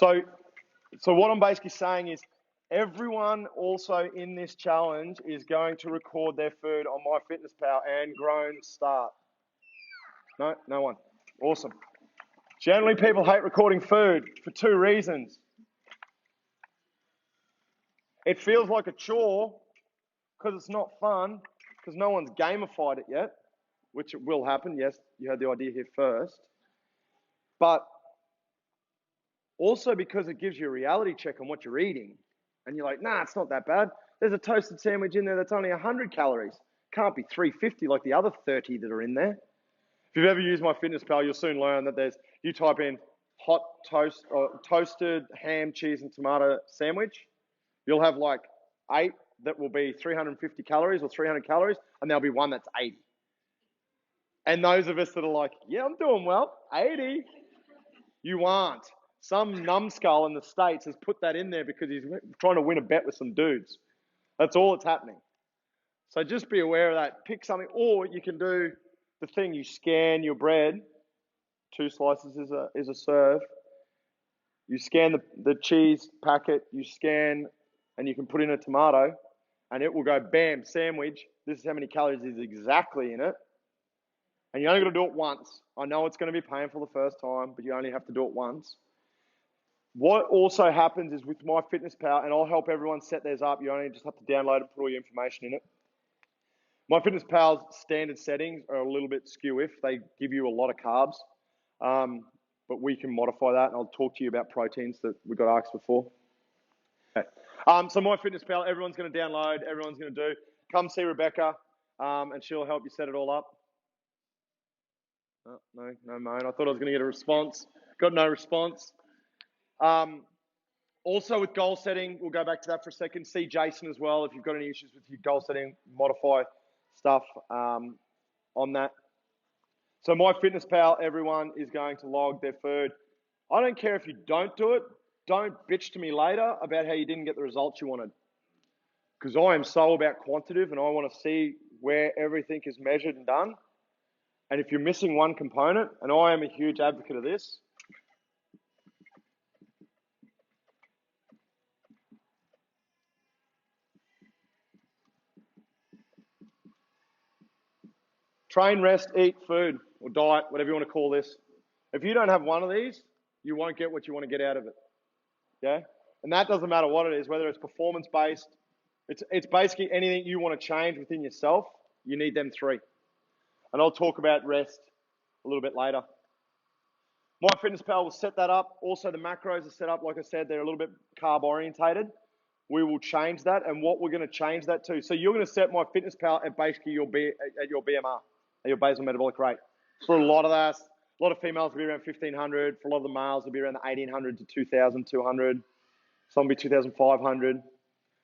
So what I'm basically saying is everyone also in this challenge is going to record their food on MyFitnessPal and Grown Start. No, no one. Awesome. Generally, people hate recording food for 2 reasons. It feels like a chore because it's not fun, because no one's gamified it yet, which it will happen. Yes, you had the idea here first. But also because it gives you a reality check on what you're eating. And you're like, nah, it's not that bad. There's a toasted sandwich in there that's only 100 calories. Can't be 350 like the other 30 that are in there. If you've ever used MyFitnessPal, you'll soon learn that you type in hot toast or toasted ham, cheese, and tomato sandwich. You'll have like 8 that will be 350 calories or 300 calories, and there'll be one that's 80. And those of us that are like, yeah, I'm doing well, 80. You aren't. Some numbskull in the States has put that in there because he's trying to win a bet with some dudes. That's all that's happening. So just be aware of that. Pick something, or you can do the thing, you scan your bread. 2 slices is a serve. You scan the cheese packet, you scan, and you can put in a tomato, and it will go, bam, sandwich. This is how many calories is exactly in it. And you only got to do it once. I know it's going to be painful the first time, but you only have to do it once. What also happens is with MyFitnessPal, and I'll help everyone set theirs up, you only just have to download and put all your information in it. MyFitnessPal's standard settings are a little bit skew-if. They give you a lot of carbs, but we can modify that, and I'll talk to you about proteins that we got asked before. Okay. So MyFitnessPal, everyone's going to download, everyone's going to do. Come see Rebecca, and she'll help you set it all up. Oh, no moan. I thought I was going to get a response. Got no response. Also with goal setting, we'll go back to that for a second. See Jason as well if you've got any issues with your goal setting, modify stuff on that. So MyFitnessPal, everyone is going to log their food. I don't care if you don't do it. Don't bitch to me later about how you didn't get the results you wanted. Because I am so about quantitative and I want to see where everything is measured and done. And if you're missing one component, and I am a huge advocate of this, train, rest, eat, food, or diet, whatever you want to call this. If you don't have one of these, you won't get what you want to get out of it. Yeah? And that doesn't matter what it is, whether it's performance-based, it's basically anything you want to change within yourself, you need them 3. And I'll talk about rest a little bit later. MyFitnessPal will set that up. Also, the macros are set up, like I said, they're a little bit carb-orientated. We will change that, and what we're going to change that to. So you're going to set MyFitnessPal at basically your BMR, at your basal metabolic rate. For a lot of that, a lot of females will be around 1,500. For a lot of the males, will be around the 1,800 to 2,200. Some will be 2,500.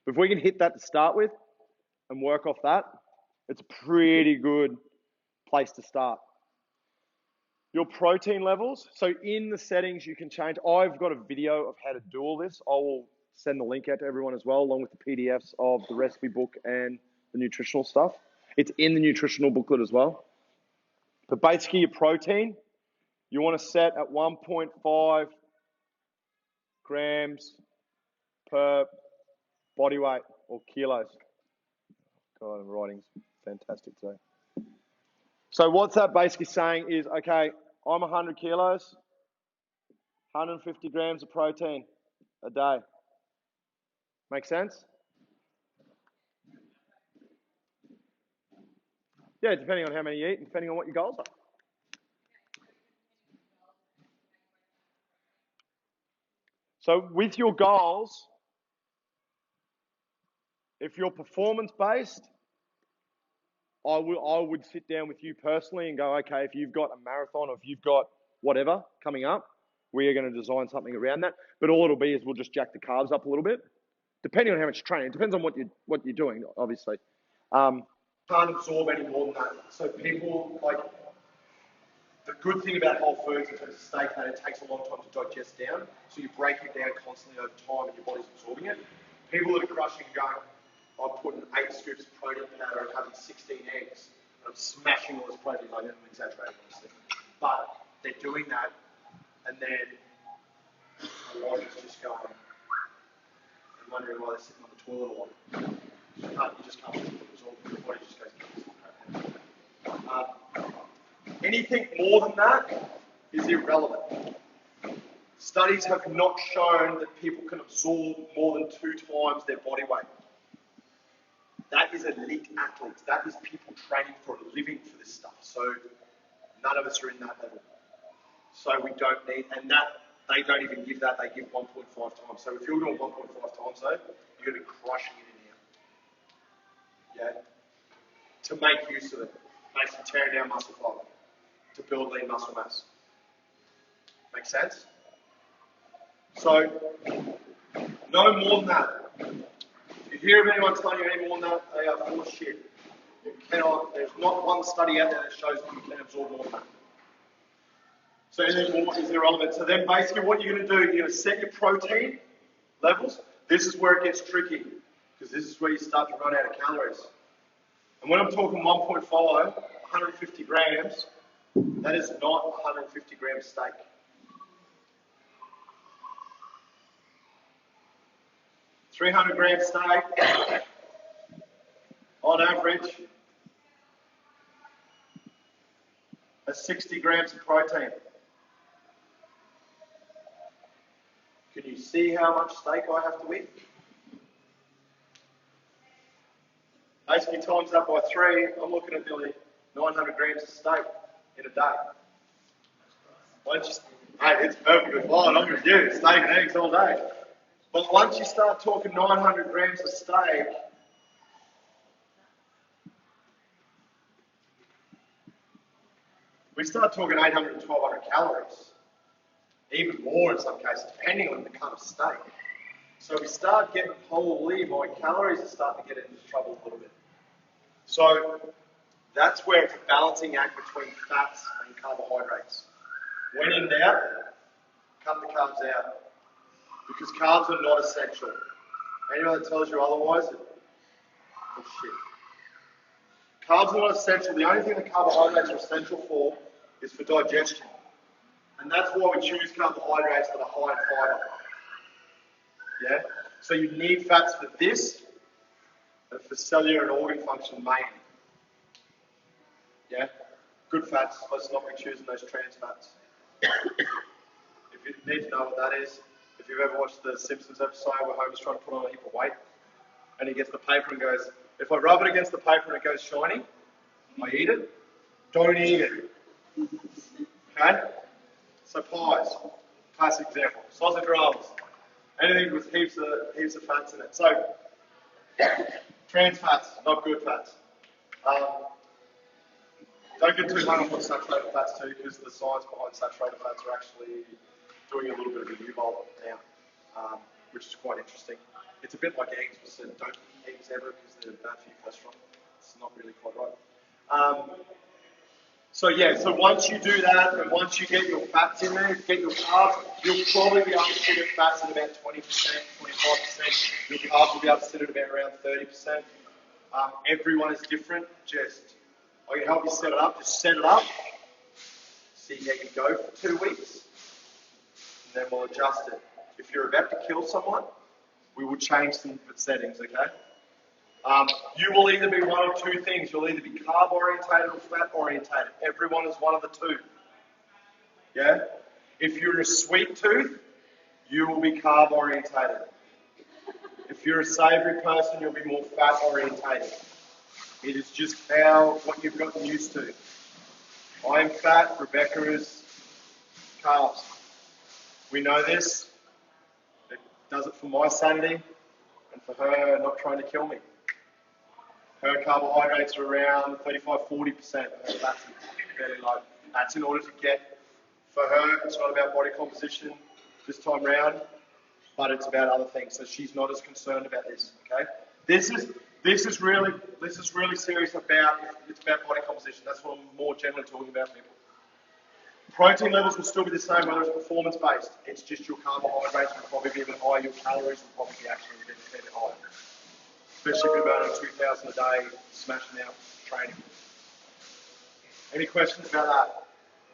But if we can hit that to start with and work off that, it's a pretty good place to start. Your protein levels. So in the settings, you can change. I've got a video of how to do all this. I will send the link out to everyone as well, along with the PDFs of the recipe book and the nutritional stuff. It's in the nutritional booklet as well. But basically your protein, you want to set at 1.5 grams per body weight or kilos. God, I'm writing's fantastic today. So what's that basically saying is, okay, I'm 100 kilos, 150 grams of protein a day. Make sense? Yeah, depending on how many you eat and depending on what your goals are. So with your goals, if you're performance-based, I would sit down with you personally and go, okay, if you've got a marathon or if you've got whatever coming up, we are going to design something around that. But all it'll be is we'll just jack the carbs up a little bit, depending on how much training. It depends on what you're doing, obviously. Can't absorb any more than that. So people, like, the good thing about whole foods in terms of steak, that it takes a long time to digest down. So you break it down constantly over time and your body's absorbing it. People that are crushing going, I'm putting 8 strips of protein powder and having 16 eggs, and I'm smashing all this protein. I'm exaggerating, obviously. But they're doing that, and then a lot of going and wondering why they're sitting on the toilet a lot. You just can't absorb it. Your body just goes. Anything more than that is irrelevant. Studies have not shown that people can absorb more than 2 times their body weight. That is elite athletes. That is people training for a living for this stuff. So none of us are in that level. So we don't need, and that, they don't even give that, they give 1.5 times. So if you're doing 1.5 times though, you're going to be crushing it in here. Yeah? To make use of it. Basically tearing down muscle fiber. To build lean muscle mass. Make sense? So, no more than that. If you hear of anyone telling you any more than that, they are full of shit. You cannot, there's not one study out there that shows that you can absorb more than that. So anything more is irrelevant. So then basically what you're going to do, you're going to set your protein levels. This is where it gets tricky, because this is where you start to run out of calories. And when I'm talking 1.5, 150 grams, that is not 150 gram steak. $300 gram steak, on average, has 60 grams of protein. Can you see how much steak I have to eat? Basically times that by 3, I'm looking at nearly 900 grams of steak in a day. Hey, it's perfectly fine, I'm with you, steak and eggs all day. But once you start talking 900 grams of steak, we start talking 800 to 1200 calories. Even more in some cases, depending on the kind of steak. So we start getting, holy, my calories are starting to get into trouble a little bit. So that's where it's a balancing act between fats and carbohydrates. When in doubt, cut the carbs out. Because carbs are not essential. Anyone that tells you otherwise, oh shit. Carbs are not essential. The only thing that carbohydrates are essential for is for digestion. And that's why we choose carbohydrates that are high in fiber. Yeah? So you need fats for this and for cellular and organ function mainly. Yeah? Good fats. Let's not be choosing those trans fats. If you need to know what that is, if you've ever watched the Simpsons episode where Homer's trying to put on a heap of weight, and he gets the paper and goes, if I rub it against the paper and it goes shiny, I eat it. Don't eat it. Okay? So pies, classic example. Sausage rolls, anything with heaps of fats in it. So trans fats, not good fats. Don't get too hung up on saturated fats too, because the science behind saturated fats are actually doing a little bit of a U-bolt now, which is quite interesting. It's a bit like eggs. We said don't eat eggs ever because they're bad for your cholesterol. It's not really quite right. So yeah, so once you do that, and once you get your fats in there, get your carbs, you'll probably be able to sit at fats at about 20%, 25%. Your carbs will be able to sit at about around 30%. Everyone is different. I can help you set it up. Just set it up. See how you go for 2 weeks. And then we'll adjust it. If you're about to kill someone, we will change some settings, okay? You will either be one of 2 things. You'll either be carb orientated or fat orientated. Everyone is one of the 2. Yeah? If you're a sweet tooth, you will be carb orientated. If you're a savory person, you'll be more fat orientated. It is just what you've gotten used to. I am fat, Rebecca is carbs. We know this. It does it for my sanity and for her not trying to kill me. Her carbohydrates are around 35-40%. Her fats are fairly low. That's in order to get, for her, it's not about body composition this time round, but it's about other things. So she's not as concerned about this. Okay, this is really serious about. It's about body composition. That's what I'm more generally talking about, people. Protein levels will still be the same whether it's performance based. It's just your carbohydrates will probably be a bit higher. Your calories will probably be actually a bit higher. Especially if you're burning 2,000 a day, smashing out training. Any questions about that?